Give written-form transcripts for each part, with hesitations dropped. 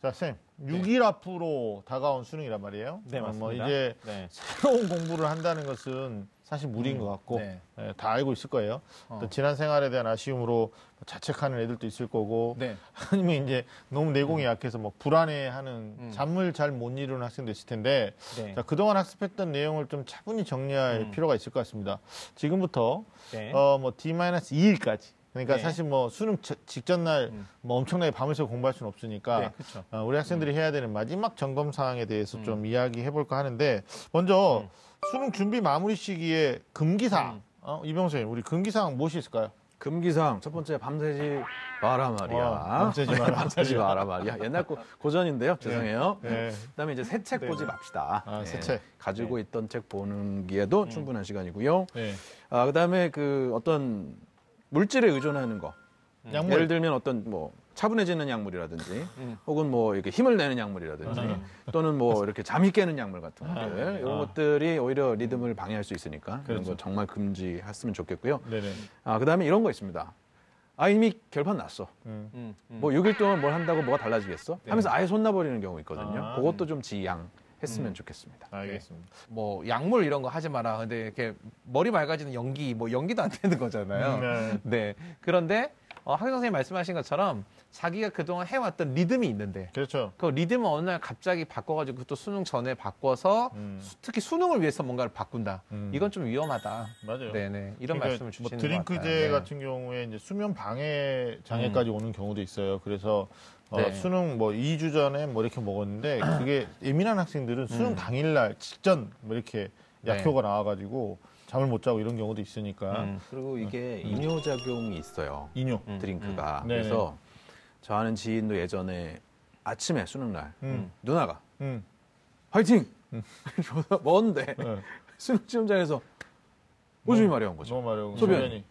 자, 쌤, 6일 앞으로 다가온 수능이란 말이에요. 네, 맞습니다. 뭐 이제 네. 새로운 공부를 한다는 것은 사실 무리인 것 같고 네. 예, 다 알고 있을 거예요. 또 지난 생활에 대한 아쉬움으로 자책하는 애들도 있을 거고 네. 아니면 이제 너무 내공이 약해서 뭐 불안해하는 잠을 잘 못 이루는 학생도 있을 텐데 네. 자, 그동안 학습했던 내용을 좀 차분히 정리할 필요가 있을 것 같습니다. 지금부터 네. 뭐 D-2일까지 그러니까 네. 사실 뭐 수능 직전 날 뭐 엄청나게 밤을 새고 공부할 수는 없으니까 네, 그쵸. 우리 학생들이 해야 되는 마지막 점검 사항에 대해서 좀 이야기해 볼까 하는데 먼저 수능 준비 마무리 시기에 금기사항 이병선님 우리 금기사항 무엇이 있을까요? 금기사항 첫 번째 밤새지 마라 말이야. 밤새지 마라. 밤새지 마라 말이야. 옛날 고전인데요. 죄송해요. 네. 그다음에 이제 새 책 고집합시다. 새 책. 가지고 있던 책 보는 기에도 충분한 시간이고요. 네. 그다음에 그 어떤 물질에 의존하는 거. 약물. 예를 들면 어떤 뭐 차분해지는 약물이라든지 혹은 뭐 이렇게 힘을 내는 약물이라든지 또는 뭐 이렇게 잠이 깨는 약물 같은 것들 이런 것들이 오히려 리듬을 방해할 수 있으니까 그런 거 정말 금지했으면 좋겠고요. 네네. 그다음에 이런 거 있습니다. 이미 결판 났어. 뭐 6일 동안 뭘 한다고 뭐가 달라지겠어? 하면서 아예 손 놔버리는 경우 있거든요. 그것도 좀 지양했으면 좋겠습니다. 알겠습니다. 뭐 약물 이런 거 하지 마라. 근데 이렇게 머리 맑아지는 연기, 뭐 연기도 안 되는 거잖아요. 네. 네. 그런데 학교 선생님 말씀하신 것처럼 자기가 그동안 해왔던 리듬이 있는데 그렇죠. 그 리듬을 어느 날 갑자기 바꿔가지고 또 수능 전에 바꿔서 특히 수능을 위해서 뭔가를 바꾼다. 이건 좀 위험하다. 맞아요. 네네. 이런 그러니까 말씀을 뭐 주시는 것 드링크제 같아요. 네. 같은 경우에 이제 수면 방해 장애까지 오는 경우도 있어요. 그래서 네. 수능 뭐 2주 전에 뭐 이렇게 먹었는데 그게 예민한 학생들은 수능 당일날 직전 뭐 이렇게 약효가 나와가지고 잠을 못 자고 이런 경우도 있으니까 그리고 이게 이뇨작용이 있어요. 이뇨. 드링크가. 네네. 그래서 저 아는 지인도 예전에 아침에 수능날 누나가 화이팅! 먹었는데 네. 수능 시험장에서 오줌이 마려운 거죠. 너무 마려운 소변이.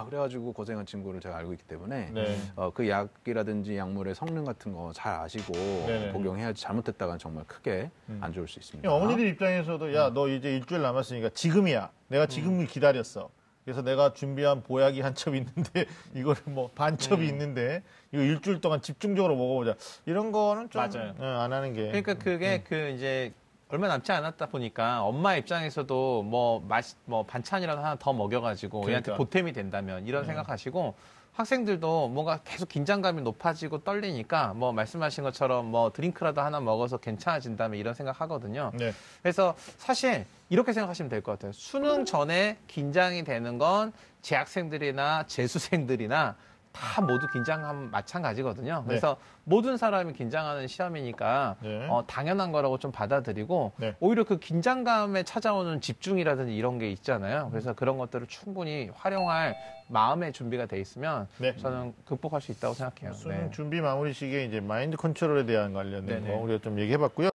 그래가지고 고생한 친구를 제가 알고 있기 때문에 네. 그 약이라든지 약물의 성능 같은 거 잘 아시고 네네. 복용해야지 잘못했다가는 정말 크게 안 좋을 수 있습니다. 어머니들 입장에서도 야, 너 이제 일주일 남았으니까 지금이야. 내가 지금을 기다렸어. 그래서 내가 준비한 보약이 한 첩 있는데 이거를 뭐 반 첩이 있는데 이거 일주일 동안 집중적으로 먹어보자. 이런 거는 좀 맞아요. 안 하는 게. 그러니까 그게 그 이제 얼마 남지 않았다 보니까 엄마 입장에서도 뭐 반찬이라도 하나 더 먹여가지고 얘한테 그러니까. 보탬이 된다면 이런 생각하시고 학생들도 뭔가 계속 긴장감이 높아지고 떨리니까 뭐 말씀하신 것처럼 뭐 드링크라도 하나 먹어서 괜찮아진다면 이런 생각하거든요. 네. 그래서 사실 이렇게 생각하시면 될 것 같아요. 수능 전에 긴장이 되는 건 재학생들이나 재수생들이나 다 모두 긴장하면 마찬가지거든요. 그래서 모든 사람이 긴장하는 시험이니까 네. 당연한 거라고 좀 받아들이고 네. 오히려 그 긴장감에 찾아오는 집중이라든지 이런 게 있잖아요. 그래서 그런 것들을 충분히 활용할 마음의 준비가 돼 있으면 네. 저는 극복할 수 있다고 생각해요. 수능 네. 준비 마무리 시기에 이제 마인드 컨트롤에 대한 관련된 네네. 거 우리가 좀 얘기해봤고요.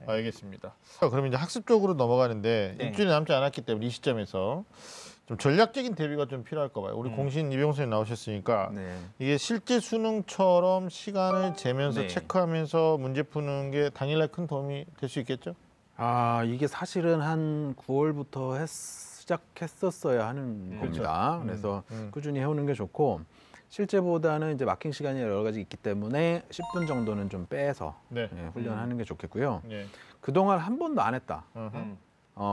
알겠습니다. 그럼 이제 학습적으로 넘어가는데 네. 일주일이 남지 않았기 때문에 이 시점에서 좀 전략적인 대비가 좀 필요할 거 봐요. 우리 공신 이병수 선생님 나오셨으니까 네. 이게 실제 수능처럼 시간을 재면서 네. 체크하면서 문제 푸는 게 당일날 큰 도움이 될 수 있겠죠? 아, 이게 사실은 한 9월부터 시작했었어야 하는 겁니다. 그래서 꾸준히 해오는 게 좋고 실제보다는 이제 마킹 시간이 여러 가지 있기 때문에 10분 정도는 좀 빼서 네. 예, 훈련하는 게 좋겠고요. 네. 그동안 한 번도 안 했다. 음.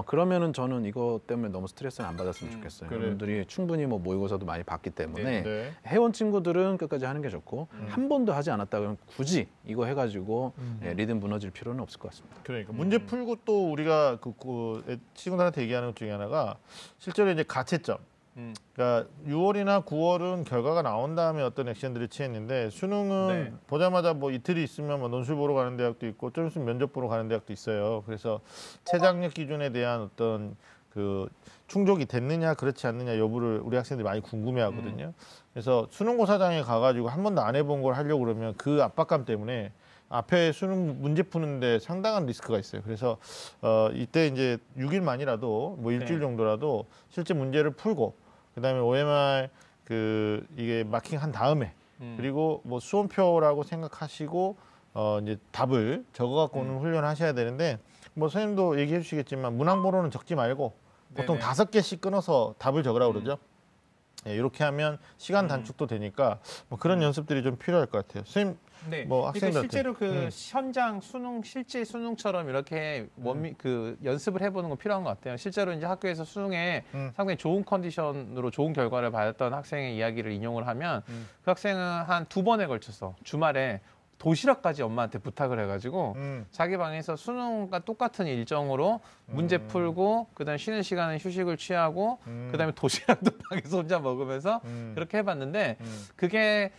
그러면은 저는 이거 때문에 너무 스트레스는 안 받았으면 좋겠어요. 그래. 여러분들이 충분히 뭐 모의고사도 많이 봤기 때문에 네. 해온 친구들은 끝까지 하는 게 좋고 한 번도 하지 않았다 그러면 굳이 이거 해가지고 예, 리듬 무너질 필요는 없을 것 같습니다. 그러니까 문제 풀고 또 우리가 친구들한테 얘기하는 것 중에 하나가 실제로 이제 가채점. 그러니까 6월이나 9월은 결과가 나온 다음에 어떤 액션들을 취했는데 수능은 네. 보자마자 뭐 이틀이 있으면 뭐 논술 보러 가는 대학도 있고 좀 있으면 면접 보러 가는 대학도 있어요. 그래서 최장력 기준에 대한 어떤 그 충족이 됐느냐 그렇지 않느냐 여부를 우리 학생들이 많이 궁금해하거든요. 그래서 수능고사장에 가가지고 한 번도 안 해본 걸 하려고 그러면 그 압박감 때문에 앞에 수능 문제 푸는데 상당한 리스크가 있어요. 그래서 이때 이제 6일만이라도 뭐 일주일 네. 정도라도 실제 문제를 풀고 그다음에 OMR 이게 마킹한 다음에 그리고 뭐 수험표라고 생각하시고 이제 답을 적어갖고 오는 훈련하셔야 되는데 뭐 선생님도 얘기해 주시겠지만 문항번호는 적지 말고 보통 네네. 5개씩 끊어서 답을 적으라고 그러죠. 예, 이렇게 하면 시간 단축도 되니까 뭐 그런 연습들이 좀 필요할 것 같아요. 선생님 네. 뭐 그러니까 학생들한테. 실제로 그 현장 수능 실제 수능처럼 이렇게 그 연습을 해보는 건 필요한 것 같아요. 실제로 이제 학교에서 수능에 상당히 좋은 컨디션으로 좋은 결과를 받았던 학생의 이야기를 인용을 하면 그 학생은 한 2번에 걸쳐서 주말에 도시락까지 엄마한테 부탁을 해가지고 자기 방에서 수능과 똑같은 일정으로 문제 풀고 그다음에 쉬는 시간에 휴식을 취하고 그다음에 도시락도 방에서 혼자 먹으면서 그렇게 해봤는데 그게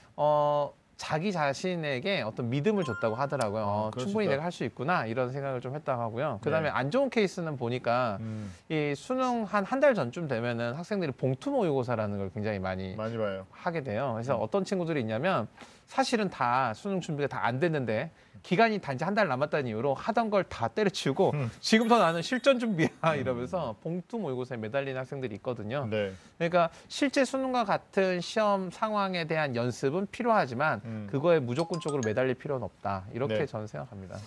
자기 자신에게 어떤 믿음을 줬다고 하더라고요. 그럴 수 충분히 있다. 내가 할 수 있구나 이런 생각을 좀 했다고 하고요. 그다음에 네. 안 좋은 케이스는 보니까 이 수능 한 달 전쯤 되면은 학생들이 봉투 모의고사라는 걸 굉장히 많이 많이 봐요. 하게 돼요. 그래서 어떤 친구들이 있냐면 사실은 다 수능 준비가 다 안 됐는데 기간이 단지 한 달 남았다는 이유로 하던 걸 다 때려치우고 지금부터 나는 실전 준비야 이러면서 봉투 모의고사에 매달리는 학생들이 있거든요. 네. 그러니까 실제 수능과 같은 시험 상황에 대한 연습은 필요하지만 그거에 무조건적으로 매달릴 필요는 없다. 이렇게 네. 저는 생각합니다.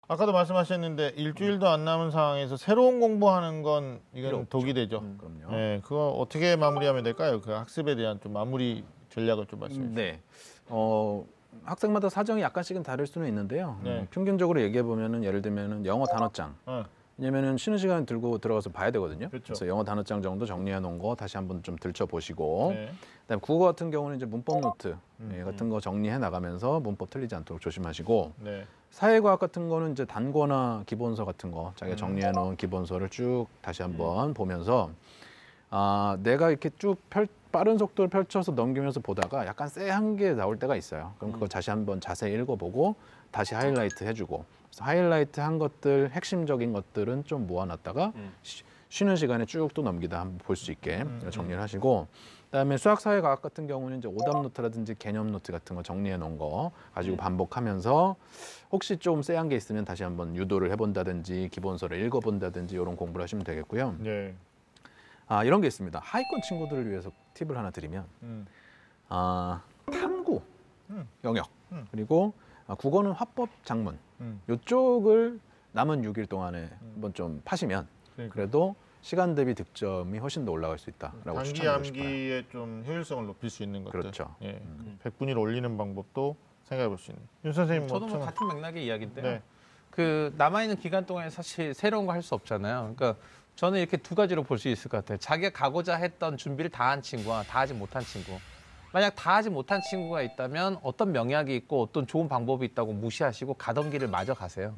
아까도 말씀하셨는데 일주일도 안 남은 상황에서 새로운 공부하는 건 필요 이건 없죠. 독이 되죠. 그럼요. 네, 그거 어떻게 마무리하면 될까요? 그 학습에 대한 좀 마무리 전략을 좀 말씀해 주세요. 네. 학생마다 사정이 약간씩은 다를 수는 있는데요. 네. 평균적으로 얘기해 보면은 예를 들면은 영어 단어장. 왜냐면은 쉬는 시간 들고 들어가서 봐야 되거든요. 그렇죠. 그래서 영어 단어장 정도 정리해 놓은 거 다시 한번 좀 들춰 보시고. 네. 그다음에 국어 같은 경우는 이제 문법 노트 같은 거 정리해 나가면서 문법 틀리지 않도록 조심하시고. 네. 사회과학 같은 거는 이제 단거나 기본서 같은 거 자기가 정리해 놓은 기본서를 쭉 다시 한번 보면서 내가 이렇게 쭉 빠른 속도를 펼쳐서 넘기면서 보다가 약간 쎄한 게 나올 때가 있어요. 그럼 그거 다시 한번 자세히 읽어보고 다시 하이라이트 해주고 그래서 하이라이트 한 것들 핵심적인 것들은 좀 모아놨다가 쉬는 시간에 쭉 또 넘기다 한번 볼 수 있게 정리를 하시고 그다음에 수학 사회과학 같은 경우는 이제 오답 노트라든지 개념 노트 같은 거 정리해 놓은 거 가지고 반복하면서 혹시 좀 쎄한 게 있으면 다시 한번 유도를 해본다든지 기본서를 읽어본다든지 이런 공부를 하시면 되겠고요. 네. 이런 게 있습니다. 하위권 친구들을 위해서 팁을 하나 드리면 탐구 영역 그리고 국어는 화법 장문 이쪽을 남은 6일 동안에 한번 좀 파시면 그러니까. 그래도 시간 대비 득점이 훨씬 더 올라갈 수 있다라고 단기 추천드리고 싶어요. 암기의 좀 효율성을 높일 수 있는 것들. 그렇죠. 예. 100분위를 올리는 방법도 생각해 볼 수 있는. 윤 선생님 저도 뭐 좀- 같은 맥락의 이야기인데요. 네. 그 남아있는 기간 동안에 사실 새로운 거 할 수 없잖아요. 그러니까 저는 이렇게 두 가지로 볼 수 있을 것 같아요. 자기가 가고자 했던 준비를 다 한 친구와 다 하지 못한 친구. 만약 다 하지 못한 친구가 있다면 어떤 명약이 있고 어떤 좋은 방법이 있다고 무시하시고 가던 길을 마저 가세요.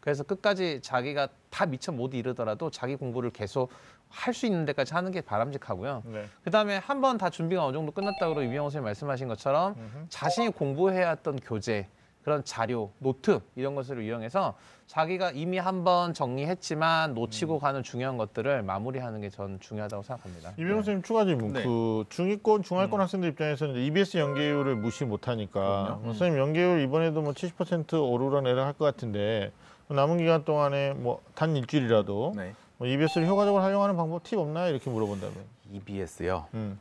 그래서 끝까지 자기가 다 미처 못 이르더라도 자기 공부를 계속 할 수 있는 데까지 하는 게 바람직하고요. 네. 그다음에 한 번 다 준비가 어느 정도 끝났다고 이병호 선생님 말씀하신 것처럼 자신이 공부해왔던 교재, 그런 자료, 노트 이런 것을 이용해서 자기가 이미 한 번 정리했지만 놓치고 가는 중요한 것들을 마무리하는 게 전 중요하다고 생각합니다. 이병호 선생님 추가 질문. 네. 그 중위권, 중하위권 학생들 입장에서는 이제 EBS 연계율을 무시 못하니까 선생님 연계율 이번에도 뭐 70% 오르락내락 할 것 같은데 남은 기간 동안에 뭐 단 일주일이라도 네. 뭐 EBS를 효과적으로 활용하는 방법 팁 없나요? 이렇게 물어본다면. EBS요. 음.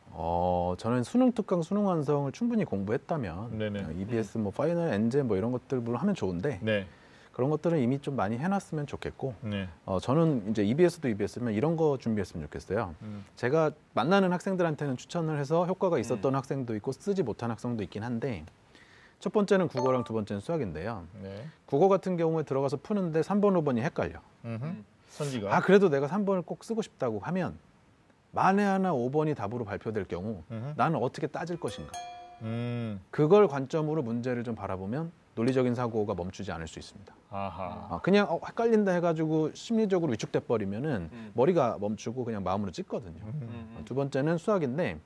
저는 수능 특강, 수능 완성을 충분히 공부했다면 네네. EBS 뭐 파이널, 엔제 뭐 이런 것들 물론 하면 좋은데 네. 그런 것들은 이미 좀 많이 해놨으면 좋겠고 네. 저는 이제 EBS도 EBS면 이런 거 준비했으면 좋겠어요. 제가 만나는 학생들한테는 추천을 해서 효과가 있었던 학생도 있고 쓰지 못한 학생도 있긴 한데 첫 번째는 국어랑 두 번째는 수학인데요. 네. 국어 같은 경우에 들어가서 푸는데 3번, 5번이 헷갈려. 선지가. 그래도 내가 3번을 꼭 쓰고 싶다고 하면 만에 하나 5번이 답으로 발표될 경우 나는 어떻게 따질 것인가. 그걸 관점으로 문제를 좀 바라보면 논리적인 사고가 멈추지 않을 수 있습니다. 아하. 그냥 헷갈린다 해가지고 심리적으로 위축돼 버리면은 머리가 멈추고 그냥 마음으로 찢거든요. 두 번째는 수학인데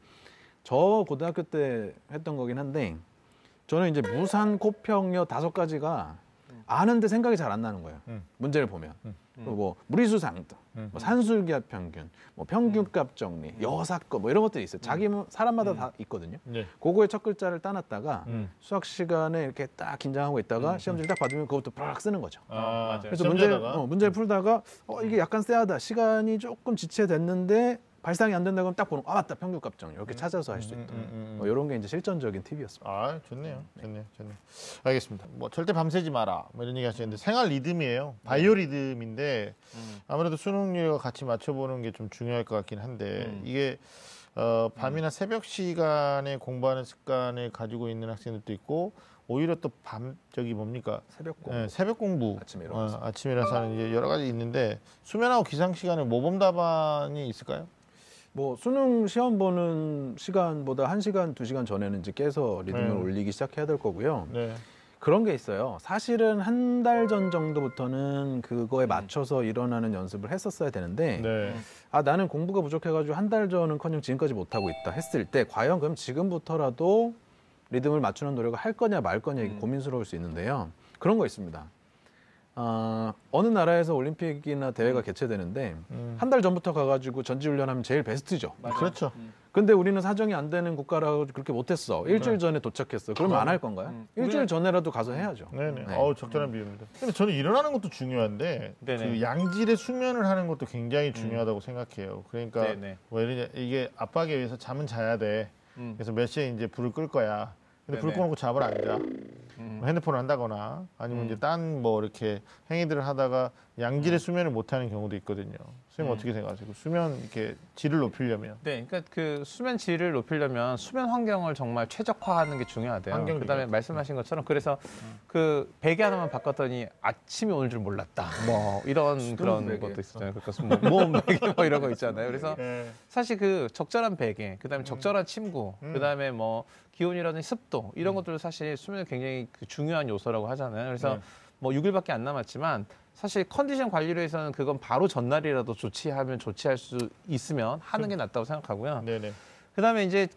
저 고등학교 때 했던 거긴 한데 저는 이제 무산, 고평여 5가지가 아는데 생각이 잘 안 나는 거예요. 문제를 보면. 뭐 무리수상등, 뭐 산술기압 평균, 뭐 평균값 정리, 여사건 뭐 이런 것들이 있어요. 자기 사람마다 다 있거든요. 네. 그거의 첫 글자를 따놨다가 수학 시간에 이렇게 딱 긴장하고 있다가 시험지를 딱 받으면 그것부터 팍 쓰는 거죠. 맞아요. 그래서 시험지에다가. 문제를 풀다가 이게 약간 쎄하다. 시간이 조금 지체됐는데 발상이 안 된다 그러면 딱 보는 맞다. 평균값 정리. 이렇게 찾아서 할 수 있다. 뭐 이런 게 이제 실전적인 팁이었습니다. 좋네요. 좋네요. 알겠습니다. 뭐 절대 밤새지 마라. 뭐 이런 얘기 하시는데 생활 리듬이에요. 바이오 리듬인데 아무래도 수능률과 같이 맞춰보는 게 좀 중요할 것 같긴 한데 이게 밤이나 새벽 시간에 공부하는 습관을 가지고 있는 학생들도 있고 오히려 또 새벽 공부. 네, 새벽 공부. 아침에 일어나서. 아침에 일어나서 하는 이제 여러 가지 있는데 수면하고 기상 시간에 모범 답안이 있을까요? 뭐 수능 시험 보는 시간보다 1시간, 2시간 전에는 이제 깨서 리듬을 올리기 시작해야 될 거고요. 네. 그런 게 있어요. 사실은 한 달 전 정도부터는 그거에 맞춰서 일어나는 연습을 했었어야 되는데 네. 나는 공부가 부족해가지고 한 달 전은커녕 지금까지 못하고 있다 했을 때 과연 그럼 지금부터라도 리듬을 맞추는 노력을 할 거냐 말 거냐 이게 고민스러울 수 있는데요. 그런 거 있습니다. 어느 나라에서 올림픽이나 대회가 개최되는데 한 달 전부터 가가지고 전지훈련하면 제일 베스트죠. 그렇죠. 근데 우리는 사정이 안 되는 국가라고 그렇게 못했어. 일주일 전에 도착했어. 그러면 안 할 건가요? 일주일 전에라도 가서 해야죠. 네네. 네. 적절한 비유입니다. 근데 저는 일어나는 것도 중요한데 네네. 그 양질의 수면을 하는 것도 굉장히 중요하다고 생각해요. 그러니까 네네. 뭐 이게 압박에 의해서 잠은 자야 돼. 그래서 몇 시에 이제 불을 끌 거야. 근데 불 네네. 꺼놓고 잠을 안 자. 뭐 핸드폰을 한다거나 아니면 이제 딴 뭐 이렇게 행위들을 하다가 양질의 수면을 못하는 경우도 있거든요. 선생님 어떻게 생각하세요? 그 수면 이렇게 질을 높이려면? 네, 그러니까 그 수면 질을 높이려면 수면 환경을 정말 최적화하는 게 중요하대요. 환경 그다음에 중요하죠. 말씀하신 것처럼 그래서 그 베개 하나만 바꿨더니 아침이 오는 줄 몰랐다. 뭐 이런 그런 베개. 것도 있었잖아요. 그러니까 모험 베개 뭐 이런 거 있잖아요. 그래서 네. 사실 그 적절한 베개, 그다음에 적절한 침구, 그다음에 뭐 기온이라든지 습도 이런 것들도 사실 수면에 굉장히 그 중요한 요소라고 하잖아요. 그래서 네. 뭐 6일밖에 안 남았지만 사실 컨디션 관리로 해서는 그건 바로 전날이라도 조치하면 조치할 수 있으면 하는 게 낫다고 생각하고요. 네네. 그다음에 이제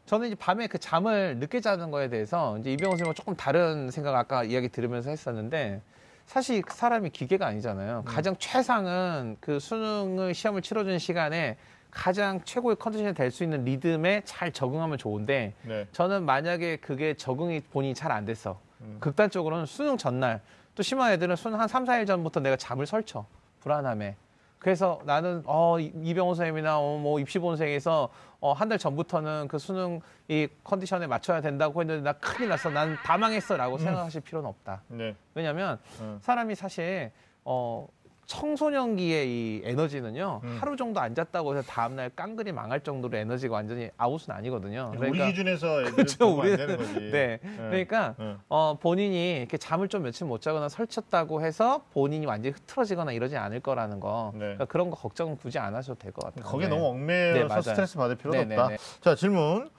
저는 이제 밤에 그 잠을 늦게 자는 거에 대해서 이제 이병헌 선생님과 조금 다른 생각 아까 이야기 들으면서 했었는데 사실 사람이 기계가 아니잖아요. 가장 최상은 그 수능을 시험을 치러주는 시간에 가장 최고의 컨디션이 될 수 있는 리듬에 잘 적응하면 좋은데 네. 저는 만약에 그게 적응이 본인이 잘 안 됐어. 극단적으로는 수능 전날 또 심한 애들은 수능 한 3, 4일 전부터 내가 잠을 설쳐. 불안함에. 그래서 나는 이병헌 선생님이나 뭐 입시본생에서 한 달 전부터는 그 수능 이 컨디션에 맞춰야 된다고 했는데 나 큰일 났어. 난 다 망했어라고 생각하실 필요는 없다. 네. 왜냐하면 사람이 사실 청소년기의 이 에너지는요 하루 정도 안 잤다고 해서 다음날 깡그리 망할 정도로 에너지가 완전히 아웃은 아니거든요. 우리 기준에서 애들 그렇죠, 보면 안 우리는- 되는 거지. 네. 그러니까 본인이 이렇게 잠을 좀 며칠 못 자거나 설쳤다고 해서 본인이 완전히 흐트러지거나 이러지 않을 거라는 거. 네. 그러니까 그런 거 걱정은 굳이 안 하셔도 될 것 같아요. 거기에 네. 너무 얽매여서 네, 맞아요. 스트레스 받을 필요는 네, 없다. 네, 네. 자, 질문.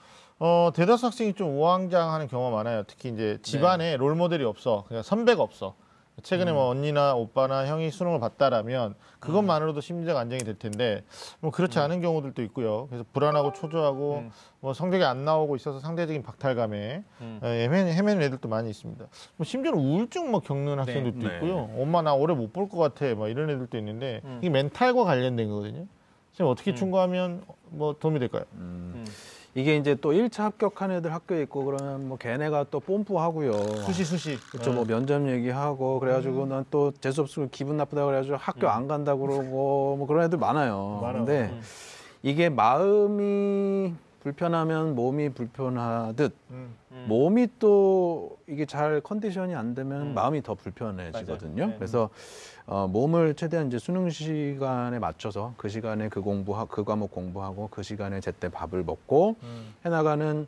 대다수 학생이 좀 우왕좌왕하는 경우가 많아요. 특히 이제 집안에 롤 모델이 없어. 그러니까 선배가 없어. 최근에 뭐 언니나 오빠나 형이 수능을 봤다라면 그것만으로도 심리적 안정이 될 텐데 뭐 그렇지 않은 경우들도 있고요. 그래서 불안하고 초조하고 뭐 성적이 안 나오고 있어서 상대적인 박탈감에 헤매는 애들도 많이 있습니다. 뭐 심지어는 우울증 뭐 겪는 학생들도 네. 있고요. 엄마 나 올해 못 볼 것 같아. 막 이런 애들도 있는데 이게 멘탈과 관련된 거거든요. 지금 어떻게 충고하면 뭐 도움이 될까요? 이게 이제 또 1차 합격한 애들 학교에 있고 그러면 뭐 걔네가 또 뽐뿌하고요. 수시. 그렇죠. 뭐 면접 얘기하고 그래가지고 난 또 재수 없으면 기분 나쁘다 그래가지고 학교 안 간다고 그러고 뭐 그런 애들 많아요. 근데 이게 마음이 불편하면 몸이 불편하듯 몸이 또 이게 잘 컨디션이 안 되면 마음이 더 불편해지거든요. 맞아요. 네. 그래서 몸을 최대한 이제 수능 시간에 맞춰서 그 시간에 그 과목 공부하고 그 시간에 제때 밥을 먹고 해나가는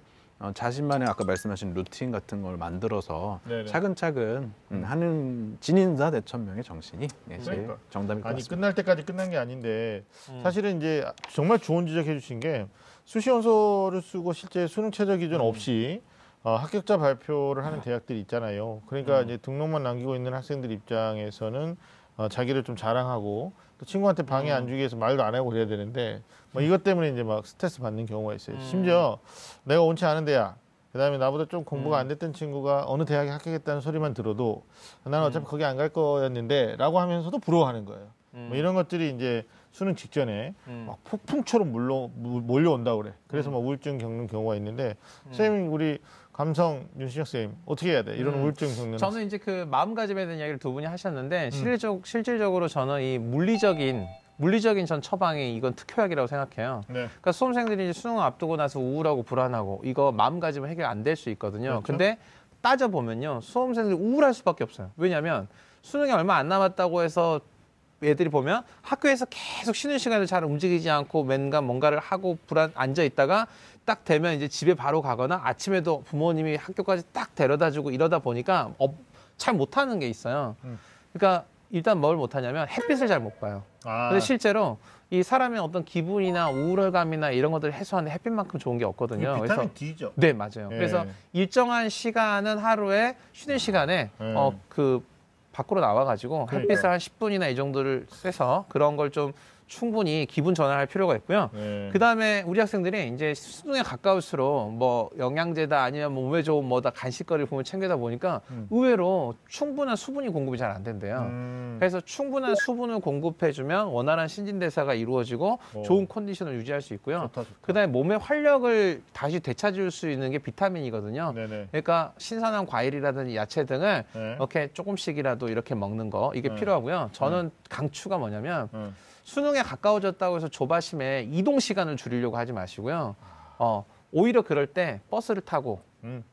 자신만의 아까 말씀하신 루틴 같은 걸 만들어서 네네. 차근차근 하는 진인사 대천명의 정신이 제일 그러니까. 정답일 것 아니 같습니다. 끝날 때까지 끝난 게 아닌데 사실은 이제 정말 좋은 지적해 주신 게 수시 원서를 쓰고 실제 수능 최저 기준 없이 합격자 발표를 하는 대학들이 있잖아요. 그러니까 이제 등록만 남기고 있는 학생들 입장에서는 자기를 좀 자랑하고 또 친구한테 방해 안 주기 위해서 말도 안 하고 그래야 되는데 뭐 이것 때문에 이제 막 스트레스 받는 경우가 있어요. 심지어 내가 원치 않은 대학, 그다음에 나보다 좀 공부가 안 됐던 친구가 어느 대학에 합격했다는 소리만 들어도 나는 어차피 거기 안 갈 거였는데라고 하면서도 부러워하는 거예요. 뭐 이런 것들이 이제 수능 직전에 막 폭풍처럼 몰려온다고 그래. 그래서 막 우울증 겪는 경우가 있는데 선생님 우리 감성 윤신혁 선생님 어떻게 해야 돼? 이런 우울증 겪는 저는 이제 그 마음가짐에 대한 이야기를 두 분이 하셨는데 실질적으로 저는 이 물리적인 전 처방이 이건 특효약이라고 생각해요. 네. 그러니까 수험생들이 이제 수능 앞두고 나서 우울하고 불안하고 이거 마음가짐은 해결 안 될 수 있거든요. 그렇죠. 근데 따져보면요. 수험생들이 우울할 수밖에 없어요. 왜냐하면 수능이 얼마 안 남았다고 해서 애들이 보면 학교에서 계속 쉬는 시간에 잘 움직이지 않고 뭔가를 하고 앉아 있다가 딱 되면 이제 집에 바로 가거나 아침에도 부모님이 학교까지 딱 데려다주고 이러다 보니까 잘 못하는 게 있어요. 그러니까 일단 뭘 못하냐면 햇빛을 잘 못 봐요. 근데 실제로 이 사람의 어떤 기분이나 우울감이나 이런 것들을 해소하는 햇빛만큼 좋은 게 없거든요. 비타민 D죠. 네, 맞아요. 예. 그래서 일정한 시간은 하루에 쉬는 시간에 그 밖으로 나와가지고 그러니까요. 햇빛을 한 10분이나 이 정도를 쐬서 그런 걸 좀 충분히 기분 전환할 필요가 있고요. 네. 그다음에 우리 학생들이 이제 수능에 가까울수록 뭐 영양제다 아니면 뭐 몸에 좋은 뭐다 간식거리를 보면 챙겨다 보니까 의외로 충분한 수분이 공급이 잘 안 된대요. 그래서 충분한 수분을 공급해주면 원활한 신진대사가 이루어지고 좋은 컨디션을 유지할 수 있고요. 좋다. 그다음에 몸의 활력을 다시 되찾을 수 있는 게 비타민이거든요. 네네. 그러니까 신선한 과일이라든지 야채 등을 네. 이렇게 조금씩이라도 이렇게 먹는 거 이게 필요하고요. 저는 강추가 뭐냐면 수능에 가까워졌다고 해서 조바심에 이동 시간을 줄이려고 하지 마시고요. 오히려 그럴 때 버스를 타고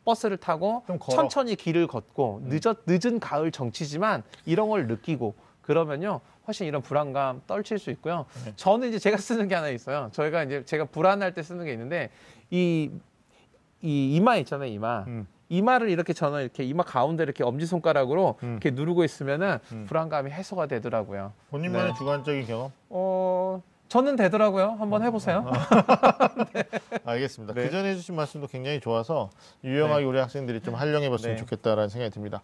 버스를 타고 좀 걸어. 천천히 길을 걷고 늦은 가을 정치지만 이런 걸 느끼고 그러면요 훨씬 이런 불안감 떨칠 수 있고요. 네. 저는 이제 제가 쓰는 게 하나 있어요. 저희가 이제 제가 불안할 때 쓰는 게 있는데 이 이마 있잖아요, 이마. 이마를 이렇게 저는 이렇게 이마 가운데 이렇게 엄지 손가락으로 이렇게 누르고 있으면은 불안감이 해소가 되더라고요. 본인만의 네. 주관적인 경험? 저는 되더라고요. 한번 해보세요. 알겠습니다. 네. 그 전에 해주신 말씀도 굉장히 좋아서 유용하게 우리 학생들이 좀 활용해봤으면 네. 좋겠다라는 생각이 듭니다.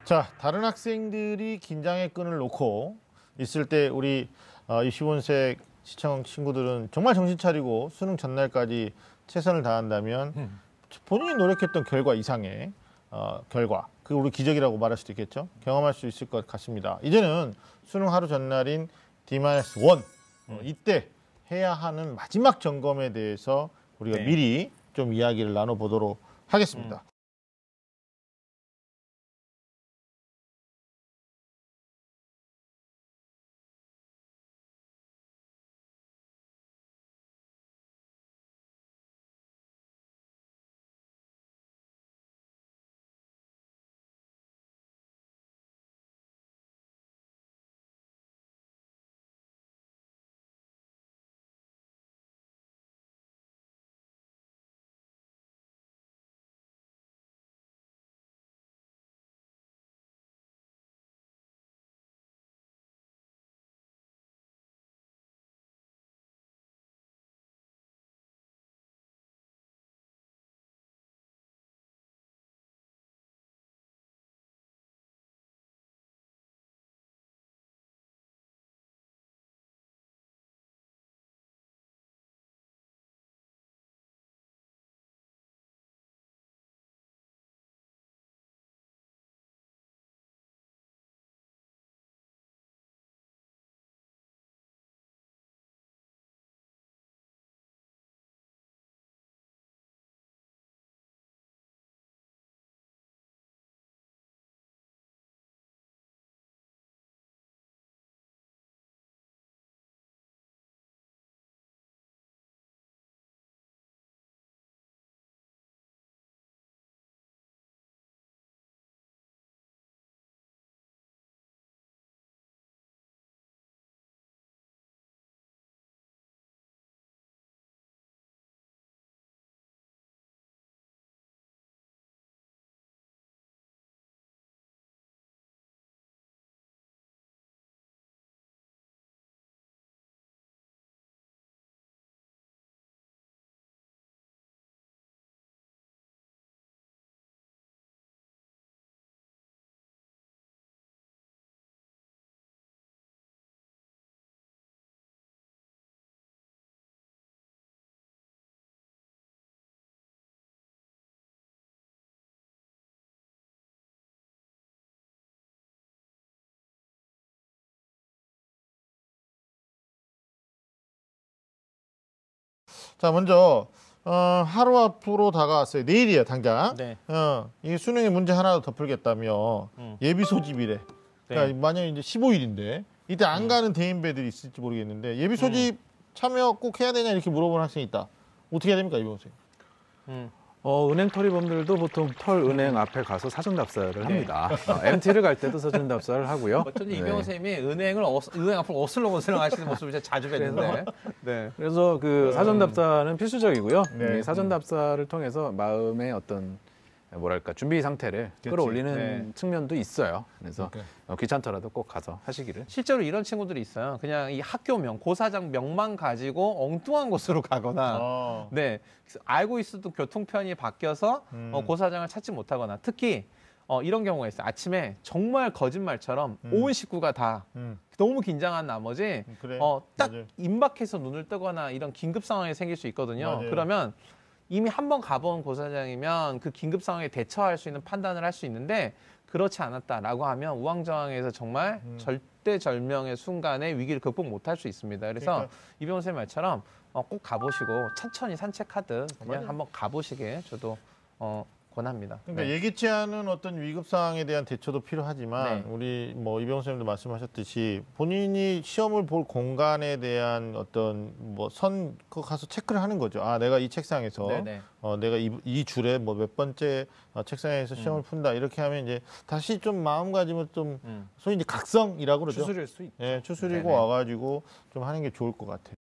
자, 다른 학생들이 긴장의 끈을 놓고 있을 때 우리 25세 시청 친구들은 정말 정신 차리고 수능 전날까지 최선을 다한다면 본인이 노력했던 결과 이상의 결과, 그 우리 기적이라고 말할 수도 있겠죠. 경험할 수 있을 것 같습니다. 이제는 수능 하루 전날인 D-1 이때 해야 하는 마지막 점검에 대해서 우리가 네. 미리 좀 이야기를 나눠보도록 하겠습니다. 자, 먼저 하루 앞으로 다가왔어요. 내일이에요, 당장. 네. 이게 수능에 문제 하나 더 풀겠다며 예비 소집이래. 그러니까 만약에 이제 15일인데 이때 안 가는 대인배들이 있을지 모르겠는데 예비 소집 참여 꼭 해야 되냐 이렇게 물어보는 학생이 있다. 어떻게 해야 됩니까, 이번 선생님? 은행 토리범들도 보통 털은행 앞에 가서 사전 답사를 합니다. MT를 갈 때도 사전 답사를 하고요. 어쩐지 이병호 선생님이 은행 앞으로 어슬렁어슬렁 하시는 모습을 제가 자주 뵀는데. 네. 그래서 그 사전 답사는 필수적이고요. 네. 이 사전 답사를 통해서 마음의 어떤 뭐랄까 준비 상태를 끌어올리는 네. 측면도 있어요. 그래서 귀찮더라도 꼭 가서 하시기를. 실제로 이런 친구들이 있어요. 그냥 이 학교명, 고사장 명만 가지고 엉뚱한 곳으로 가거나, 네, 알고 있어도 교통편이 바뀌어서 고사장을 찾지 못하거나, 특히 이런 경우가 있어요. 아침에 정말 거짓말처럼 온 식구가 다 너무 긴장한 나머지 그래. 딱 맞아요. 임박해서 눈을 뜨거나 이런 긴급 상황이 생길 수 있거든요. 맞아요. 그러면 이미 한 번 가본 고사장이면 그 긴급 상황에 대처할 수 있는 판단을 할 수 있는데 그렇지 않았다라고 하면 우왕좌왕해서 정말 절대절명의 순간에 위기를 극복 못할 수 있습니다. 그래서 그러니까. 이병호 선생님 말처럼 꼭 가보시고 천천히 산책하듯 그냥 맞아요. 한번 가보시길 저도 권합니다. 그러니까 네. 예기치 않은 어떤 위급 상황에 대한 대처도 필요하지만 네. 우리 뭐 이병호 선생님도 말씀하셨듯이 본인이 시험을 볼 공간에 대한 어떤 그 가서 체크를 하는 거죠. 아, 내가 이 책상에서 네네. 내가 이 줄에 뭐 몇 번째 책상에서 시험을 푼다 이렇게 하면 이제 다시 좀 마음가짐을 좀 소위 이제 각성이라고 그러죠. 추스릴 수 있죠. 예, 추스리고 네네. 와가지고 좀 하는 게 좋을 것 같아요.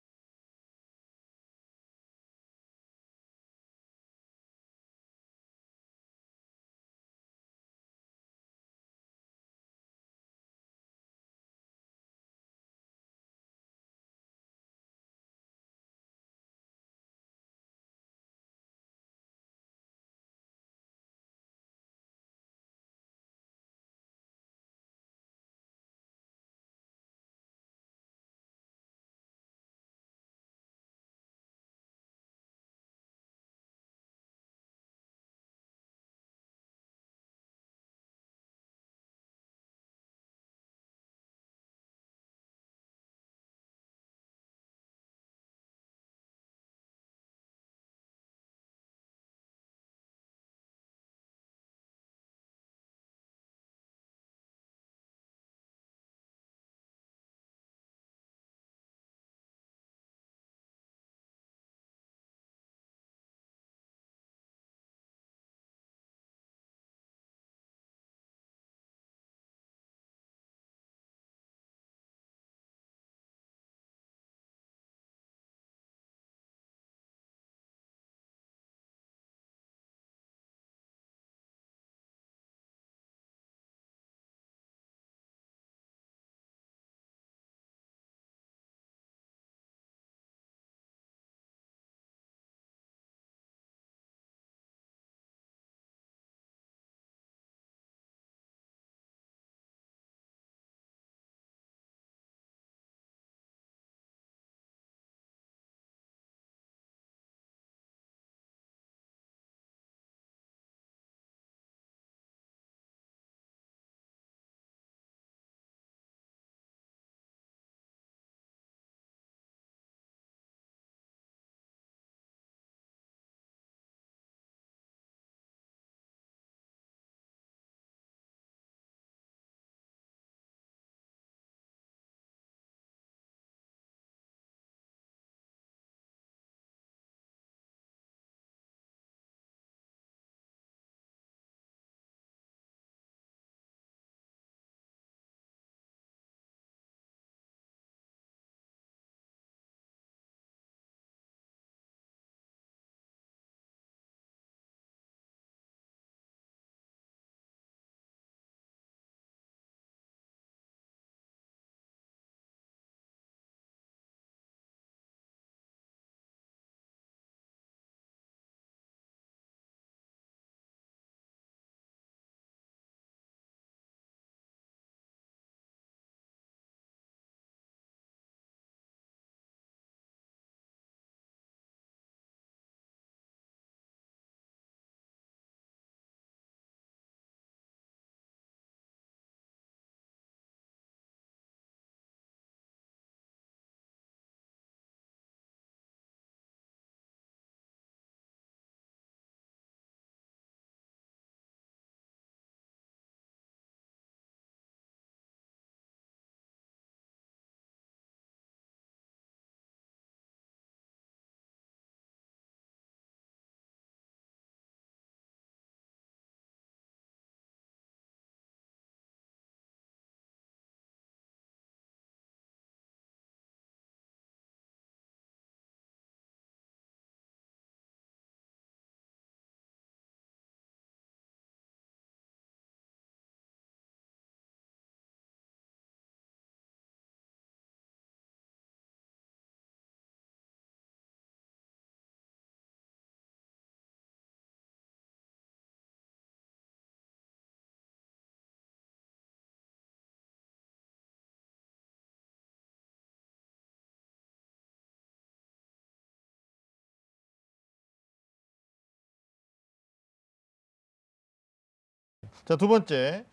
자, 두 번째.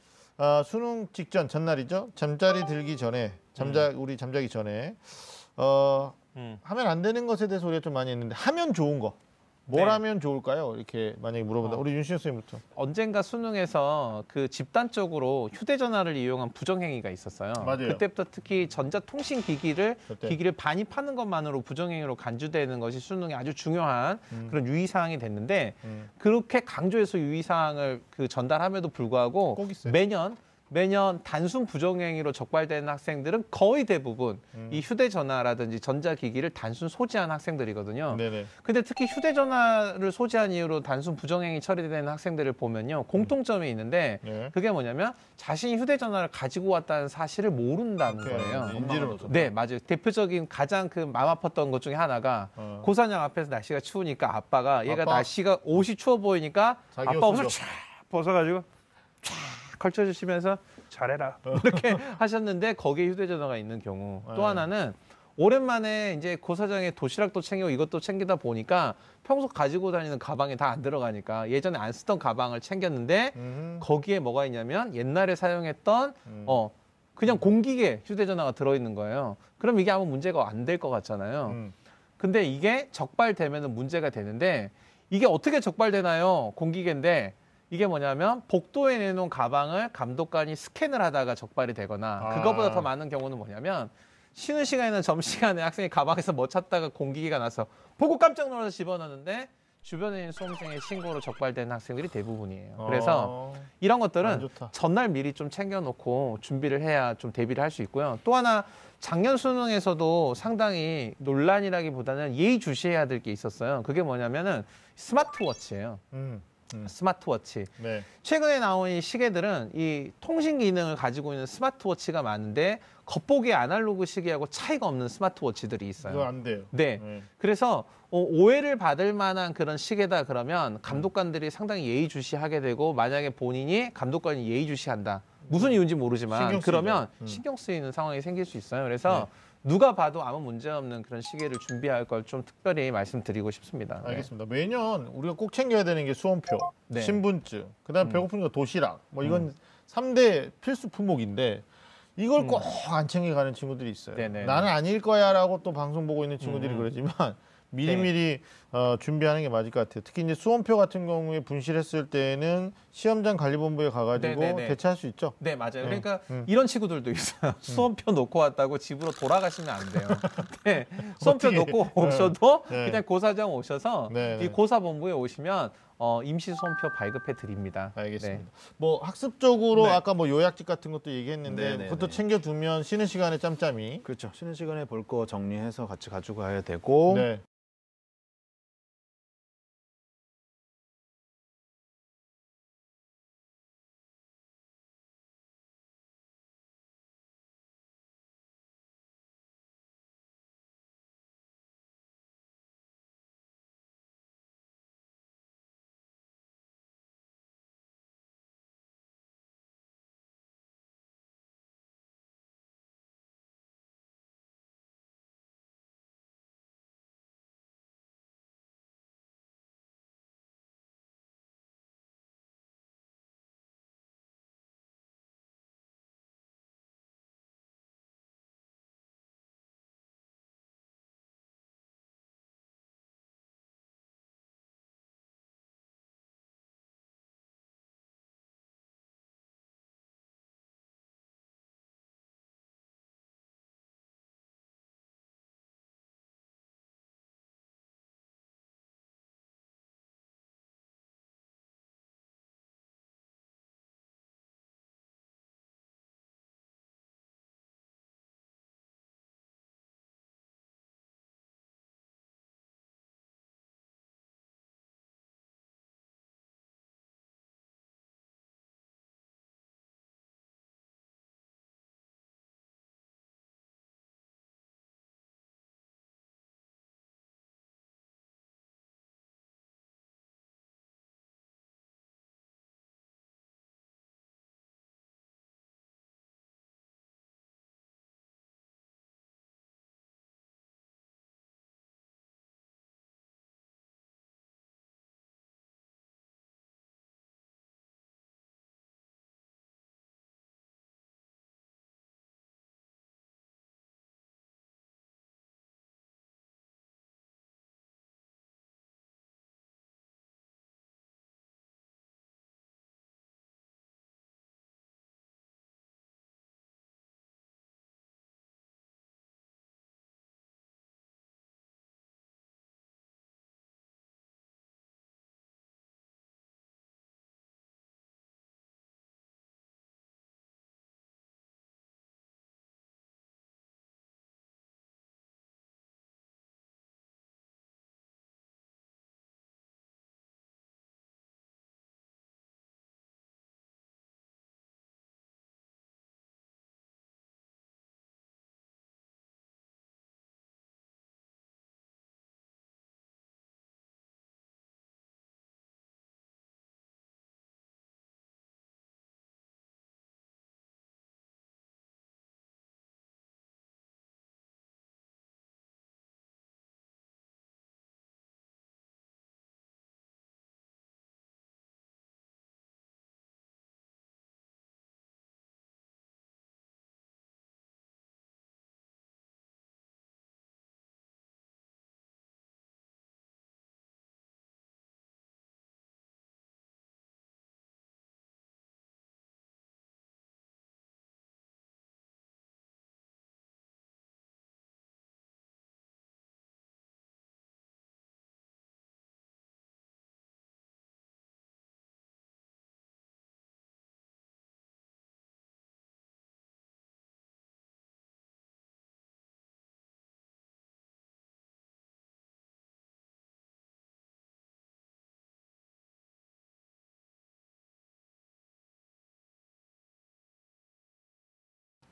수능 직전 전날이죠. 잠자리 들기 전에 우리 잠자기 전에 하면 안 되는 것에 대해서 우리가 좀 많이 했는데 하면 좋은 거. 뭘 네. 하면 좋을까요? 이렇게 만약에 물어본다. 우리 윤신영 선생님부터. 언젠가 수능에서 그 집단적으로 휴대전화를 이용한 부정행위가 있었어요. 맞아요. 그때부터 특히 전자통신기기를 그때. 기기를 반입하는 것만으로 부정행위로 간주되는 것이 수능에 아주 중요한 그런 유의사항이 됐는데 그렇게 강조해서 유의사항을 그 전달함에도 불구하고 꼭 있어요. 매년 단순 부정행위로 적발되는 학생들은 거의 대부분 이 휴대전화라든지 전자기기를 단순 소지한 학생들이거든요. 네네. 근데 특히 휴대전화를 소지한 이유로 단순 부정행위 처리되는 학생들을 보면요. 공통점이 있는데 네. 그게 뭐냐면 자신이 휴대전화를 가지고 왔다는 사실을 모른다는 거예요. 인지를 못. 네, 맞아요. 대표적인 가장 그 마음 아팠던 것 중에 하나가 고사장 앞에서 날씨가 추우니까 아빠가 얘가 아빠. 날씨가 옷이 추워 보이니까 자기 아빠 옷을 옷을 쫙 벗어가지고 쫙 걸쳐주시면서 잘해라 이렇게 하셨는데 거기에 휴대전화가 있는 경우 또 네. 하나는 오랜만에 이제 고사장에 도시락도 챙기고 이것도 챙기다 보니까 평소 가지고 다니는 가방에 다 안 들어가니까 예전에 안 쓰던 가방을 챙겼는데 거기에 뭐가 있냐면 옛날에 사용했던 그냥 공기계 휴대전화가 들어있는 거예요. 그럼 이게 아무 문제가 안 될 것 같잖아요. 근데 이게 적발되면 문제가 되는데 이게 어떻게 적발되나요? 공기계인데 이게 뭐냐면 복도에 내놓은 가방을 감독관이 스캔을 하다가 적발이 되거나 그거보다 더 많은 경우는 뭐냐면 쉬는 시간이나 점심시간에 학생이 가방에서 뭐 찾다가 공기계가 나서 보고 깜짝 놀라서 집어넣는데 주변에 있는 수험생의 신고로 적발되는 학생들이 대부분이에요. 그래서 이런 안 것들은 좋다. 전날 미리 좀 챙겨놓고 준비를 해야 좀 대비를 할 수 있고요. 또 하나 작년 수능에서도 상당히 논란이라기보다는 예의주시해야 될 게 있었어요. 그게 뭐냐면은 스마트워치예요. 스마트워치. 네. 최근에 나온 이 시계들은 이 통신 기능을 가지고 있는 스마트워치가 많은데 겉보기 아날로그 시계하고 차이가 없는 스마트워치들이 있어요. 그거 안 돼요. 네. 그래서 오해를 받을 만한 그런 시계다 그러면 감독관들이 상당히 예의주시하게 되고 만약에 본인이 감독관이 예의주시한다. 무슨 이유인지 모르지만 신경 쓰이죠. 그러면 신경 쓰이는 상황이 생길 수 있어요. 그래서 누가 봐도 아무 문제 없는 그런 시계를 준비할 걸 좀 특별히 말씀드리고 싶습니다. 네. 알겠습니다. 매년 우리가 꼭 챙겨야 되는 게 수험표, 네. 신분증, 그다음 배고프니까 도시락. 뭐 이건 3대 필수 품목인데 이걸 꼭 안 챙겨가는 친구들이 있어요. 네네. 나는 아닐 거야라고 또 방송 보고 있는 친구들이 그러지만 미리미리 준비하는 게 맞을 것 같아요. 특히 이제 수험표 같은 경우에 분실했을 때는 시험장 관리본부에 가가지고 네네네. 대체할 수 있죠. 네, 맞아요. 그러니까 이런 친구들도 있어요. 수험표 놓고 왔다고 집으로 돌아가시면 안 돼요. 네, 수험표 어떻게, 놓고 오셔도 네. 그냥 고사장 오셔서 네, 네. 이 고사본부에 오시면 임시 수험표 발급해 드립니다. 알겠습니다. 뭐 학습적으로 네. 아까 뭐 요약집 같은 것도 얘기했는데 네네네. 그것도 챙겨두면 쉬는 시간에 짬짬이. 그렇죠. 쉬는 시간에 볼 거 정리해서 같이 가지고 가야 되고 네.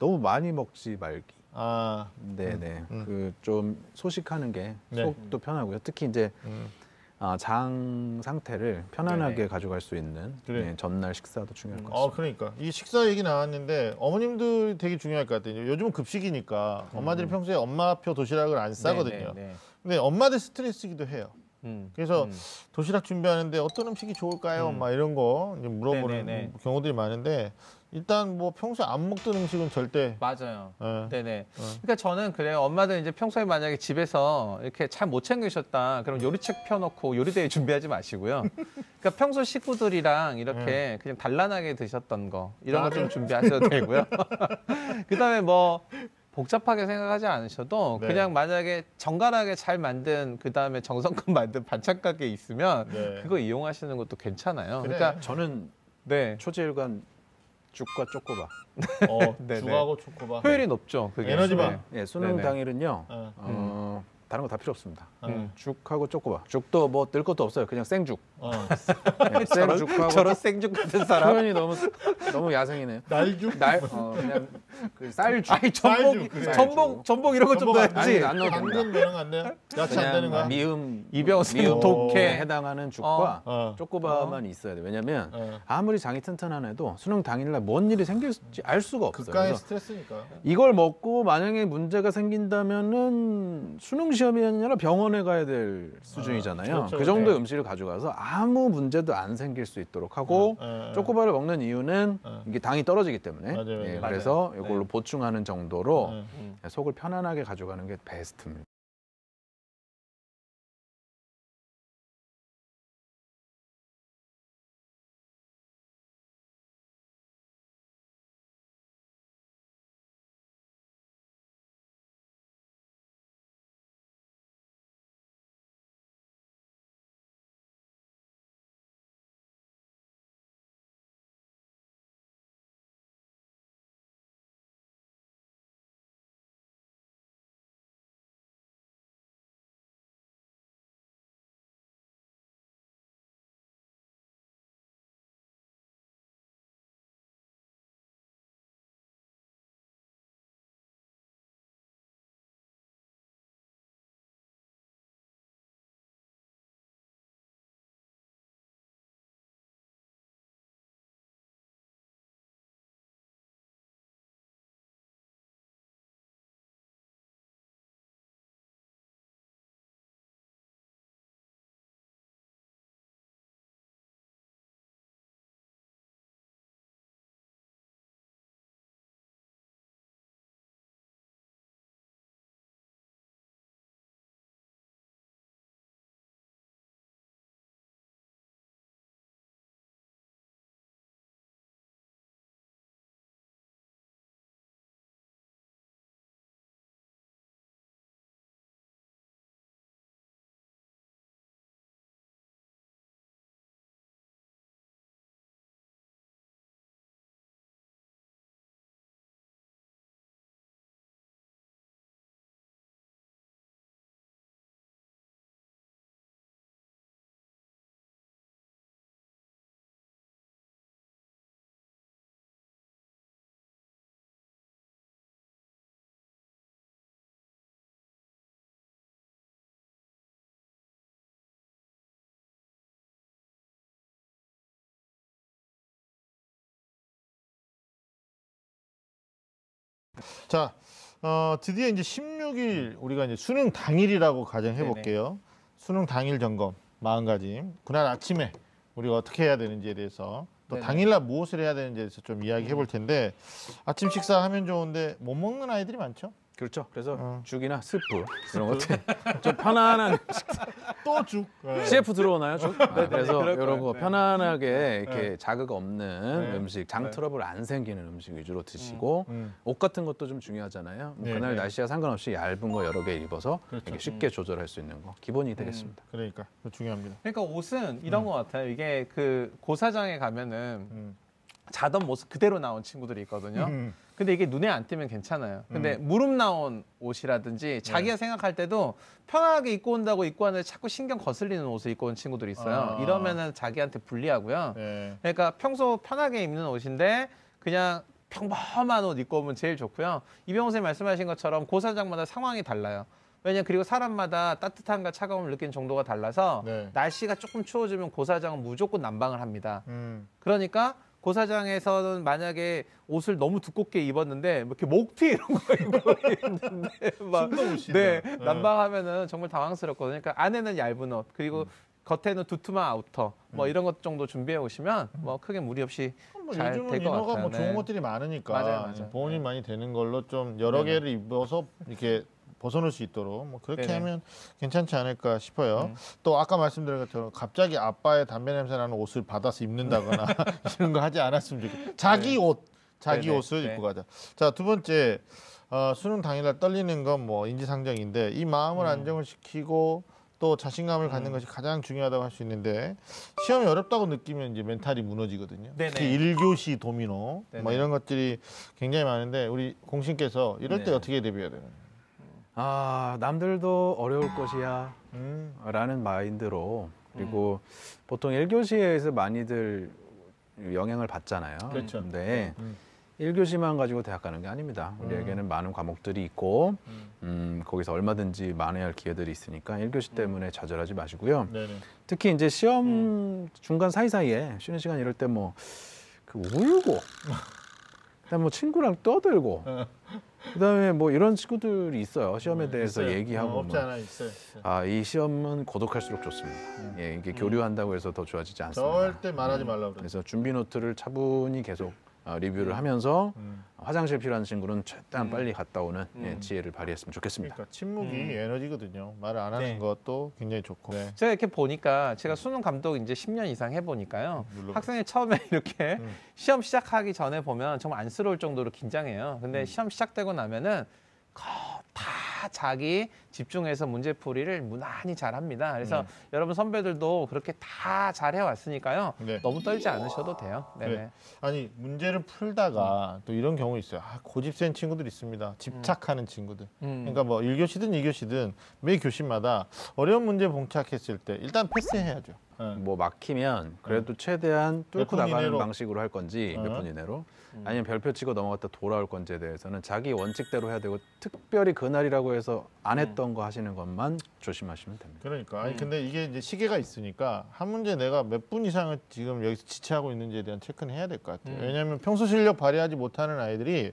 너무 많이 먹지 말기. 아, 네네. 그 좀 소식하는 게 네. 속도 편하고요. 특히 이제 장 상태를 편안하게 네네. 가져갈 수 있는 그래. 네, 전날 식사도 중요할 것 같습니다. 그러니까 이 식사 얘기 나왔는데 어머님들 되게 중요할 것 같아요. 요즘은 급식이니까 엄마들이 평소에 엄마표 도시락을 안 싸거든요. 네. 근데 엄마들 스트레스기도 해요. 그래서 음. 도시락 준비하는데 어떤 음식이 좋을까요? 엄마 이런 거 이제 물어보는 네네네. 경우들이 많은데 일단 뭐 평소에 안 먹던 음식은 절대 맞아요. 예. 네네. 그러니까 저는 그래요. 엄마들 이제 평소에 만약에 집에서 이렇게 잘 못 챙기셨다. 그럼 요리책 펴놓고 요리대회 준비하지 마시고요. 그러니까 평소 식구들이랑 이렇게 그냥 단란하게 드셨던 거 이런 거 좀 준비하셔도 되고요. 그다음에 뭐 복잡하게 생각하지 않으셔도 네. 그냥 만약에 정갈하게 잘 만든 그다음에 정성껏 만든 반찬 가게 있으면 네. 그거 이용하시는 것도 괜찮아요. 그래. 그러니까 저는 네. 초지일관 죽과 쪼꼬바. 네네. 죽하고 초코바. 효율이 높죠. 그게. 에너지바. 네. 예, 수능 네네. 당일은요. 어. 다른 거 다 필요 없습니다. 음. 죽하고 쪼꼬바. 죽도 뭐 늘 것도 없어요. 그냥 생죽. 어. 예, 생죽하고 저런 생죽 같은 사람. 표현이 너무 야생이네요. 날죽. 그냥 그 쌀죽. 아니 쌀죽, 그래. 전복 이런 거 좀 넣어야지. 아니, 안 넣어도 당근 됩니다. 이런 거 안 돼요? 야채 안 되는 거야? 미음 이병수, 독해. 해당하는 죽과 어. 쪼꼬바만 있어야 돼. 왜냐면 어. 아무리 장이 튼튼한 해도 수능 당일날 뭔 일이 생길지 알 수가 없어요. 극강의 그래서 스트레스니까. 이걸 먹고 만약에 문제가 생긴다면은 수능 시험이 아니라 병원에 가야 될 수준이잖아요. 그렇죠. 그 정도의 네. 음식을 가져가서 아무 문제도 안 생길 수 있도록 하고 쪼꼬바를 먹는 이유는 이게 당이 떨어지기 때문에 맞아요. 예, 맞아요. 그래서 이걸로 네. 보충하는 정도로 네. 속을 편안하게 가져가는 게 베스트입니다. 자, 드디어 이제 16일 우리가 이제 수능 당일이라고 가정해 볼게요. 수능 당일 점검, 마음가짐. 그날 아침에 우리가 어떻게 해야 되는지에 대해서 또 네네. 당일날 무엇을 해야 되는지에 대해서 좀 이야기해 볼 텐데 아침 식사하면 좋은데 못 먹는 아이들이 많죠. 그렇죠. 그래서 죽이나 스프 이런 것들 좀 편안한 또 죽. CF 들어오나요? 죽? 그래서 그럴 이런 거 거예요. 편안하게 이렇게 자극 없는 네. 음식, 장 트러블 안 생기는 음식 위주로 드시고 옷 같은 것도 좀 중요하잖아요. 뭐 네, 그날 네. 날씨와 상관없이 얇은 거 여러 개 입어서 그렇죠. 이렇게 쉽게 조절할 수 있는 거 기본이 되겠습니다. 그러니까 그거 중요합니다. 그러니까 옷은 이런 것 같아요. 이게 그 고사장에 가면은 음. 자던 모습 그대로 나온 친구들이 있거든요. 근데 이게 눈에 안 띄면 괜찮아요. 근데 무릎 나온 옷이라든지 자기가 생각할 때도 편하게 입고 온다고 입고 왔는데 자꾸 신경 거슬리는 옷을 입고 온 친구들이 있어요. 이러면은 자기한테 불리하고요. 네. 그러니까 평소 편하게 입는 옷인데 그냥 평범한 옷 입고 오면 제일 좋고요. 이병호 선생님 말씀하신 것처럼 고사장마다 상황이 달라요. 왜냐면 그리고 사람마다 따뜻함과 차가움을 느끼는 정도가 달라서 네. 날씨가 조금 추워지면 고사장은 무조건 난방을 합니다. 그러니까 고사장에서는 만약에 옷을 너무 두껍게 입었는데 뭐 이렇게 목티 이런 거 입고 있는데 막 네, 난방하면은 정말 당황스럽거든요. 그러니까 안에는 얇은 옷 그리고 겉에는 두툼한 아우터 뭐 이런 것 정도 준비해 오시면 뭐 크게 무리 없이 잘 요즘은 될 것 이너가 같아요. 뭐 좋은 것들이 많으니까 맞아요. 보온이 많이 되는 걸로 좀 여러 개를 입어서 이렇게 벗어놓을 수 있도록 뭐 그렇게 네네. 하면 괜찮지 않을까 싶어요. 또 아까 말씀드린 것처럼 갑자기 아빠의 담배 냄새 나는 옷을 받아서 입는다거나 이런 거 하지 않았으면 좋겠어요. 자기 옷, 자기 네네. 옷을 네. 입고 가자. 자, 두 번째 수능 당일날 떨리는 건 뭐 인지상정인데 이 마음을 안정을 시키고 또 자신감을 갖는 것이 가장 중요하다고 할 수 있는데 시험이 어렵다고 느끼면 이제 멘탈이 무너지거든요. 네네. 특히 1교시 도미노 뭐 네네. 이런 것들이 굉장히 많은데 우리 공신께서 이럴 때 네. 어떻게 대비해야 되나요? 아, 남들도 어려울 것이야 음. 라는 마인드로 그리고 보통 1교시에서 많이들 영향을 받잖아요. 그렇죠. 근데 1교시만 가지고 대학 가는 게 아닙니다. 우리에게는 많은 과목들이 있고 거기서 얼마든지 만회할 할 기회들이 있으니까 1교시 때문에 좌절하지 마시고요. 네네. 특히 이제 시험 중간 사이사이에 쉬는 시간 이럴 때 뭐 그 울고 그다음 뭐 친구랑 떠들고 그다음에 뭐 이런 친구들이 있어요. 시험에 대해서 있어요. 얘기하고 없지 뭐. 않아 있어요. 아, 이 시험은 고독할수록 좋습니다. 예, 이게 교류한다고 해서 더 좋아지지 않습니다. 절대 말하지 말라고 그래. 그래서 준비 노트를 차분히 계속 리뷰를 하면서 화장실 필요한 친구는 최대한 빨리 갔다 오는 예, 지혜를 발휘했으면 좋겠습니다. 그러니까 침묵이 에너지거든요. 말을 안 하는 네. 것도 굉장히 좋고. 네. 제가 이렇게 보니까 제가 수능 감독 이제 10년 이상 해보니까요. 학생이 처음에 이렇게 시험 시작하기 전에 보면 정말 안쓰러울 정도로 긴장해요. 근데 시험 시작되고 나면은 다 자기 집중해서 문제풀이를 무난히 잘합니다. 그래서 여러분 선배들도 그렇게 다 잘해왔으니까요. 네. 너무 떨지 않으셔도 돼요. 네네. 그래. 아니 문제를 풀다가 또 이런 경우 있어요. 고집 센 친구들 있습니다. 집착하는 친구들. 그러니까 뭐 1교시든 2교시든 매 교시마다 어려운 문제 봉착했을 때 일단 패스해야죠. 뭐 막히면 그래도 최대한 뚫고 몇 분 나가는 이내로. 방식으로 할 건지 몇 분 이내로 아니면 별표 치고 넘어갔다 돌아올 건지에 대해서는 자기 원칙대로 해야 되고 특별히 그날이라고 해서 안 했던 거 하시는 것만 조심하시면 됩니다. 그러니까 아니 근데 이게 이제 시계가 있으니까 한 문제 내가 몇 분 이상을 지금 여기서 지체하고 있는지에 대한 체크는 해야 될 것 같아요. 왜냐하면 평소 실력 발휘하지 못하는 아이들이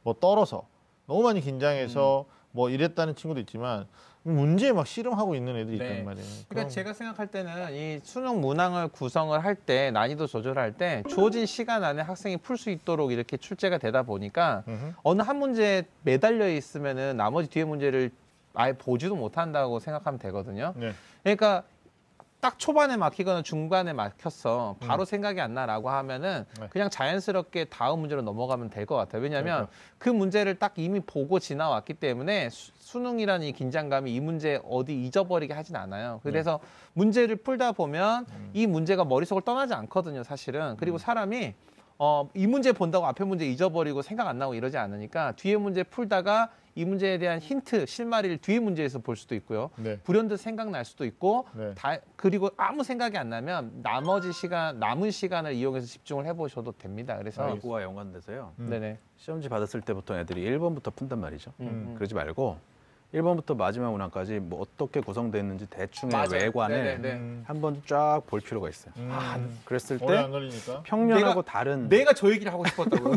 뭐 떨어서 너무 많이 긴장해서 뭐 이랬다는 친구도 있지만 문제에 막 씨름하고 있는 애들이 네. 있단 말이에요. 그러니까 제가 생각할 때는 이 수능 문항을 구성을 할 때 난이도 조절할 때 주어진 시간 안에 학생이 풀 수 있도록 이렇게 출제가 되다 보니까 어느 한 문제에 매달려 있으면은 나머지 뒤에 문제를 아예 보지도 못한다고 생각하면 되거든요. 네. 그러니까 딱 초반에 막히거나 중반에 막혔어. 바로 생각이 안 나라고 하면은 네. 그냥 자연스럽게 다음 문제로 넘어가면 될 것 같아요. 왜냐하면 그러니까. 그 문제를 딱 이미 보고 지나왔기 때문에 수능이라는 이 긴장감이 이 문제 어디 잊어버리게 하진 않아요. 그래서 문제를 풀다 보면 이 문제가 머릿속을 떠나지 않거든요, 사실은. 그리고 사람이 이 문제 본다고 앞에 문제 잊어버리고 생각 안 나고 이러지 않으니까 뒤에 문제 풀다가 이 문제에 대한 힌트, 실마리를 뒤에 문제에서 볼 수도 있고요. 네. 불현듯 생각날 수도 있고 네. 그리고 아무 생각이 안 나면 나머지 시간, 남은 시간을 이용해서 집중을 해보셔도 됩니다. 그래서 그와 연관돼서요. 네네. 시험지 받았을 때부터 애들이 1번부터 푼단 말이죠. 그러지 말고 1번부터 마지막 문항까지 뭐 어떻게 구성됐는지 대충의 맞아요. 외관을 네네네. 한번 쫙 볼 필요가 있어요. 그랬을 오래 안 때 걸리니까. 평년하고 내가- 다른 내가 저 얘기를 하고 싶었다고.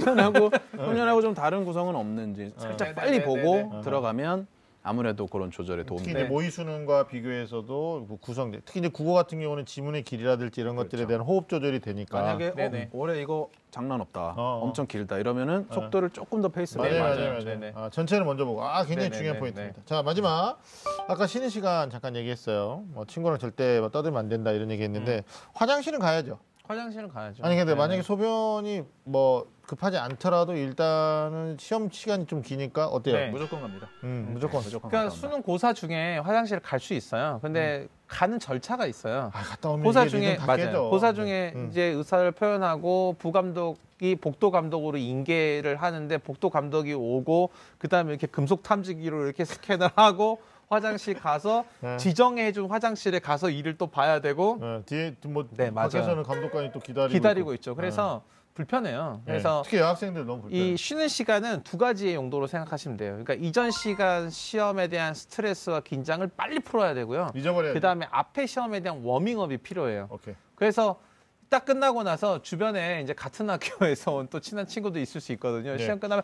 평년하고 좀 다른 구성은 없는지 살짝 빨리 네네네네. 보고 들어가면 아무래도 그런 조절에 도움이 특히 돼요. 이제 모의 수능과 비교해서도 뭐 구성돼. 특히 이제 국어 같은 경우는 지문의 길이라든지 이런 것들에 대한 호흡 조절이 되니까. 만약에 네네. 올해 이거 장난 없다, 어. 엄청 길다 이러면은 속도를 조금 더 페이스를 맞아요, 내려야 맞아요, 돼요. 맞아요. 네네. 전체를 먼저 보고 굉장히 네네네, 중요한 포인트입니다. 자 마지막 아까 쉬는 시간 잠깐 얘기했어요. 뭐 친구랑 절대 뭐 떠들면 안 된다 이런 얘기했는데 화장실은 가야죠. 화장실은 가야죠. 아니 근데 네네. 만약에 소변이 뭐 급하지 않더라도 일단은 시험 시간이 좀 기니까 어때요? 네. 무조건 갑니다. 무조건. 무조건 그러니까 갔다 온다. 수능 고사 중에 화장실 갈 수 있어요. 근데 가는 절차가 있어요. 갔다 오면 고사 이게 중에 리듬 다 맞아요. 깨져. 고사 중에 이제 의사를 표현하고 부감독이 복도 감독으로 인계를 하는데 복도 감독이 오고 그다음에 이렇게 금속 탐지기로 이렇게 스캔을 하고 화장실 가서 네. 지정해준 화장실에 가서 일을 또 봐야 되고 뒤에 뭐 네, 맞아요. 밖에서는 감독관이 또 기다리고 있죠. 그래서 불편해요. 그래서 특히 여학생들 너무 불편해. 이 쉬는 시간은 두 가지의 용도로 생각하시면 돼요. 그러니까 이전 시간 시험에 대한 스트레스와 긴장을 빨리 풀어야 되고요. 잊어버려야 돼. 그다음에 앞에 시험에 대한 워밍업이 필요해요. 오케이. 그래서 딱 끝나고 나서 주변에 이제 같은 학교에서 온 또 친한 친구도 있을 수 있거든요. 네. 시험 끝나면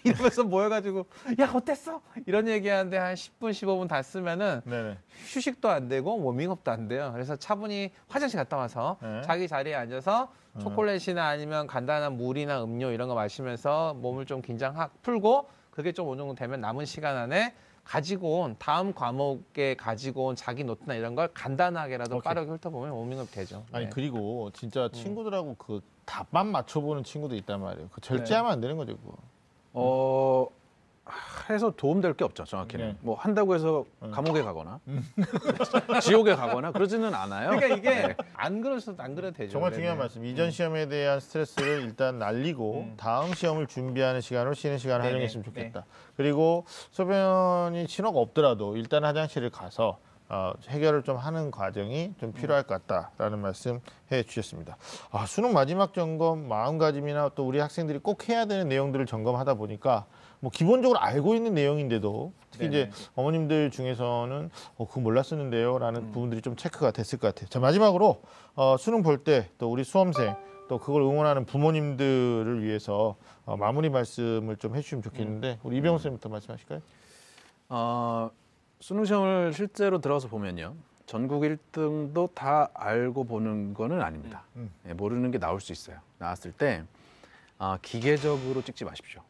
이러면서 모여가지고 야 어땠어? 이런 얘기하는데 한 10분, 15분 다 쓰면은 네네. 휴식도 안 되고 워밍업도 안 돼요. 그래서 차분히 화장실 갔다 와서 네. 자기 자리에 앉아서 초콜릿이나 아니면 간단한 물이나 음료 이런 거 마시면서 몸을 좀 풀고 그게 좀 어느 정도 되면 남은 시간 안에 가지고 온 다음 과목에 가지고 온 자기 노트나 이런 걸 간단하게라도 오케이. 빠르게 훑어보면 워밍업 되죠. 아니 네. 그리고 진짜 친구들하고 그 답만 맞춰보는 친구도 있단 말이에요. 그 절제하면 안 되는 거죠, 그거. 해서 도움될 게 없죠, 정확히는. 네. 뭐 한다고 해서 감옥에 가거나 지옥에 가거나 그러지는 않아요. 그러니까 이게 안 그래도 되죠. 정말 네, 중요한 네. 말씀. 이전 시험에 대한 스트레스를 일단 날리고 다음 시험을 준비하는 시간으로 쉬는 시간을 네네. 활용했으면 좋겠다. 그리고 소변이 신호가 없더라도 일단 화장실을 가서 해결을 좀 하는 과정이 좀 필요할 것 같다라는 말씀 해주셨습니다. 수능 마지막 점검, 마음가짐이나 또 우리 학생들이 꼭 해야 되는 내용들을 점검하다 보니까 뭐 기본적으로 알고 있는 내용인데도 특히 네네. 이제 어머님들 중에서는 그거 몰랐었는데요라는 부분들이 좀 체크가 됐을 것 같아요. 자, 마지막으로 수능 볼 때 또 우리 수험생 또 그걸 응원하는 부모님들을 위해서 마무리 말씀을 좀 해주시면 좋겠는데 우리 이병호 선생님부터 말씀하실까요? 수능 시험을 실제로 들어가서 보면요. 전국 1등도 다 알고 보는 거는 아닙니다. 예, 모르는 게 나올 수 있어요. 나왔을 때 기계적으로 찍지 마십시오.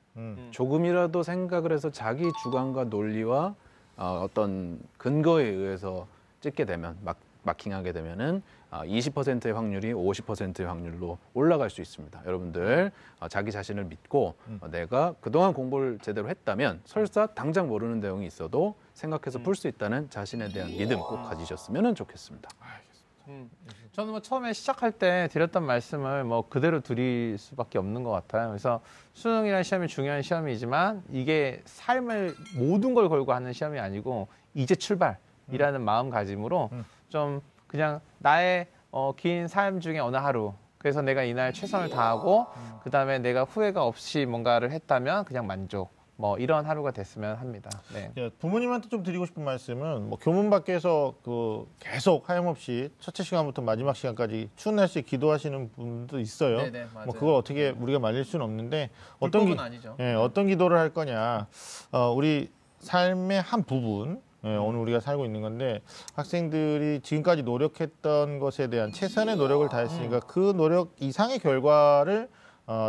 조금이라도 생각을 해서 자기 주관과 논리와 어떤 근거에 의해서 찍게 되면 마킹하게 되면은 20%의 확률이 50%의 확률로 올라갈 수 있습니다. 여러분들 자기 자신을 믿고 내가 그동안 공부를 제대로 했다면 설사 당장 모르는 내용이 있어도 생각해서 풀 수 있다는 자신에 대한 믿음 꼭 가지셨으면 좋겠습니다. 저는 뭐 처음에 시작할 때 드렸던 말씀을 뭐 그대로 드릴 수밖에 없는 것 같아요. 그래서 수능이라는 시험이 중요한 시험이지만 이게 삶을 모든 걸 걸고 하는 시험이 아니고 이제 출발이라는 마음가짐으로 좀 그냥 나의 긴 삶 중에 어느 하루 그래서 내가 이날 최선을 다하고 그다음에 내가 후회가 없이 뭔가를 했다면 그냥 만족 뭐 이런 하루가 됐으면 합니다. 네. 예, 부모님한테 좀 드리고 싶은 말씀은 뭐 교문 밖에서 그 계속 하염없이 첫째 시간부터 마지막 시간까지 추운 날씨에 기도하시는 분도 있어요. 네네, 맞아요. 뭐 그걸 어떻게 우리가 말릴 수는 없는데 불법은 아니죠. 어떤 기도를 할 거냐. 우리 삶의 한 부분 오늘 우리가 살고 있는 건데 학생들이 지금까지 노력했던 것에 대한 최선의 노력을 다했으니까 그 노력 이상의 결과를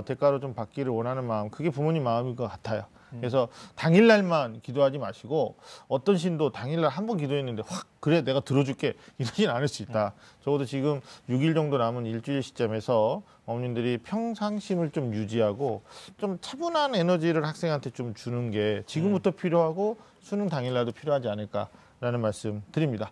대가로 좀 받기를 원하는 마음 그게 부모님 마음일 것 같아요. 그래서 당일날만 기도하지 마시고 어떤 신도 당일날 한 번 기도했는데 확 그래 내가 들어줄게 이러진 않을 수 있다. 적어도 지금 6일 정도 남은 일주일 시점에서 어머님들이 평상심을 좀 유지하고 좀 차분한 에너지를 학생한테 좀 주는 게 지금부터 필요하고 수능 당일날도 필요하지 않을까라는 말씀 드립니다.